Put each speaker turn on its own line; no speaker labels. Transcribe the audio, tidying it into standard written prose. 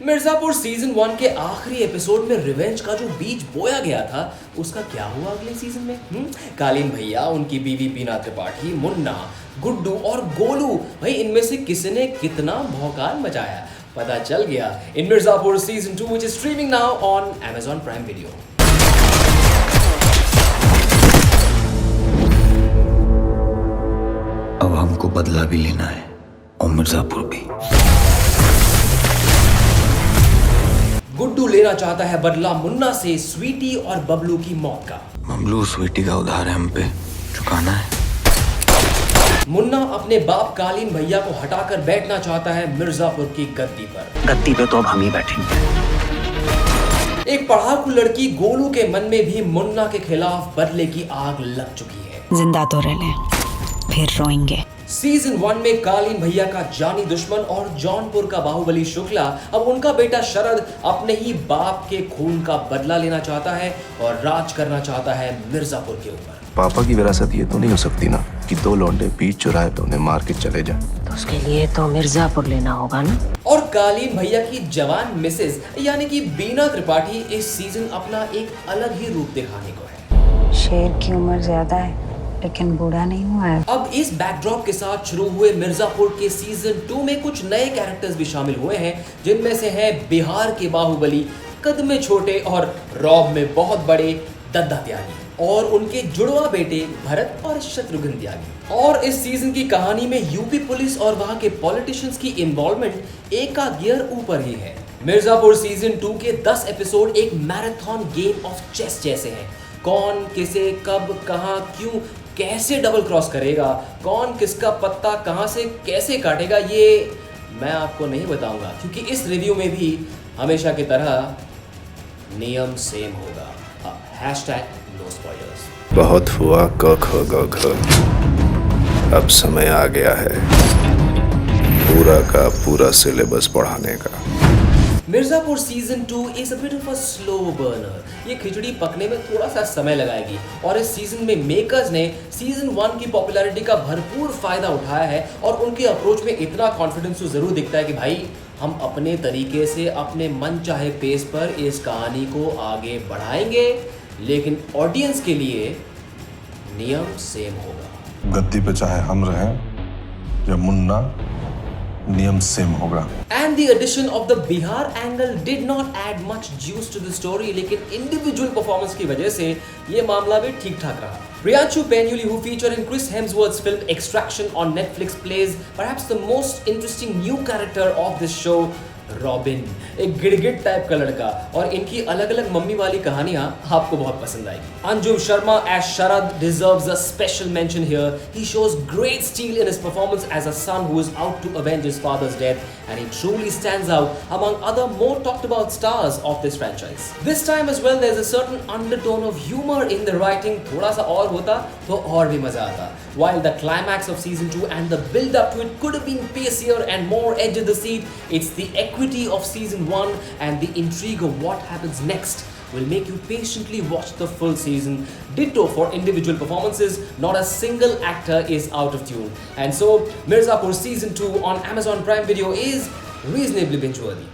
Mirzapur season 1 के आखिरी episode में रिवेंज का जो बीज बोया गया था उसका क्या हुआ अगले सीजन में? कालीन भैया, उनकी बीवी बीना त्रिपाठी, मुन्ना, गुड्डू और गोलू, भाई इनमें से किसने कितना भौकाल मचाया पता चल गया in Mirzapur season 2 which is streaming now on Amazon Prime Video।
अब हमको बदला भी लेना है और मिर्जापुर भी।
गुड्डू लेना चाहता है बदला मुन्ना से स्वीटी और बबलू की मौत का।
बबलू स्वीटी का उधार है, हम पे चुकाना है।
मुन्ना अपने बाप कालीन भैया को हटाकर बैठना चाहता है मिर्जापुर की गद्दी पर।
गद्दी पे तो अब हम ही बैठेंगे।
एक पढ़ाकू लड़की गोलू के मन में भी मुन्ना के खिलाफ बदले की आग लग चुकी है।
जिंदा तो रह लें, फिर रोएंगे।
सीजन 1 में कालीन भैया का जानी दुश्मन और जौनपुर का बाहुबली शुक्ला अब उनका बेटा शरद अपने ही बाप के खून का बदला लेना चाहता है और राज करना चाहता है मिर्जापुर के ऊपर।
पापा की विरासत ये तो नहीं हो सकती ना कि दो लौंडे बीच चुराए तो उन्हें मार के चले जाए।
तो उसके लिए तो मिर्जापुर लेना होगा ना।
और कालीन भैया की जवान मिसेज यानी कि बीना त्रिपाठी इस सीजन अपना एक अलग ही रूप दिखाने को है।
शेर की उम्र ज्यादा है लेकिन बूढ़ा नहीं हुआ है।
अब इस बैकड्रॉप के साथ शुरू हुए मिर्जापुर के सीजन 2 में कुछ नए कैरेक्टर्स भी शामिल हुए हैं, जिनमें से है बिहार के बाहुबली, कद में छोटे और रौब में बहुत बड़े दद्दा त्यागी, और उनके जुड़वा बेटे भरत और शत्रुघ्न त्यागी। और इस सीजन की कहानी में यूपी पुलिस और वहां के पॉलिटिशियंस की इन्वॉल्वमेंट एक का गियर ऊपर ही है। मिर्जापुर सीजन 2 के 10 एपिसोड एक मैराथन गेम ऑफ चेस जैसे हैं। कौन किसे कब कहां क्यों कैसे डबल क्रॉस करेगा, कौन किसका पत्ता कहां से कैसे काटेगा, ये मैं आपको नहीं बताऊंगा, क्योंकि इस रिव्यू में भी हमेशा की तरह नियम सेम होगा। #no spoilers।
बहुत हुआ क ख ग घ, अब समय आ गया है पूरा का पूरा सिलेबस पढ़ाने का।
Mirzapur season 2 is a bit of a slow burner. ये खिचड़ी पकने में थोड़ा सा समय लगाएगी और इस सीजन में मेकर्स ने सीजन 1 की पॉपुलैरिटी का भरपूर फायदा उठाया है और उनके अप्रोच में इतना कॉन्फिडेंस तो जरूर दिखता है कि भाई हम अपने तरीके से अपने मन चाहे पेस पर इस कहानी को आगे बढ़ाएंगे, लेकिन ऑडियंस के लिए नियम सेम होगा।
गद्दी पे चाहे हम रहें या मुन्ना, नियम सेम होगा।
And the addition of the Bihar angle did not add much juice to the story, लेकिन individual performance की वजह से ये मामला भी ठीक ठाक रहा। Priyanshu Penyuli, who featured in Chris Hemsworth's film Extraction on Netflix, plays perhaps the most interesting new character of this show, robin, एक गिड़गिट टाइप का लड़का, और इनकी अलग अलग मम्मी वाली कहानियां आपको बहुत पसंद आएगी। Anjum Sharma as Sharad deserves a special mention here. He shows great steel in his performance as a son who is out to avenge his father's death, and he truly stands out among other more talked about stars of this franchise. This time as well there's a certain undertone of humor in the writing. थोड़ा सा और होता तो और भी मजा आता। While the climax of season 2 and the build up to it could have been pacier and more edge of the seat, it's the equity of season 1 and the intrigue of what happens next will make you patiently watch the full season. Ditto for individual performances, not a single actor is out of tune. And so Mirzapur season 2 on Amazon Prime Video is reasonably binge-worthy.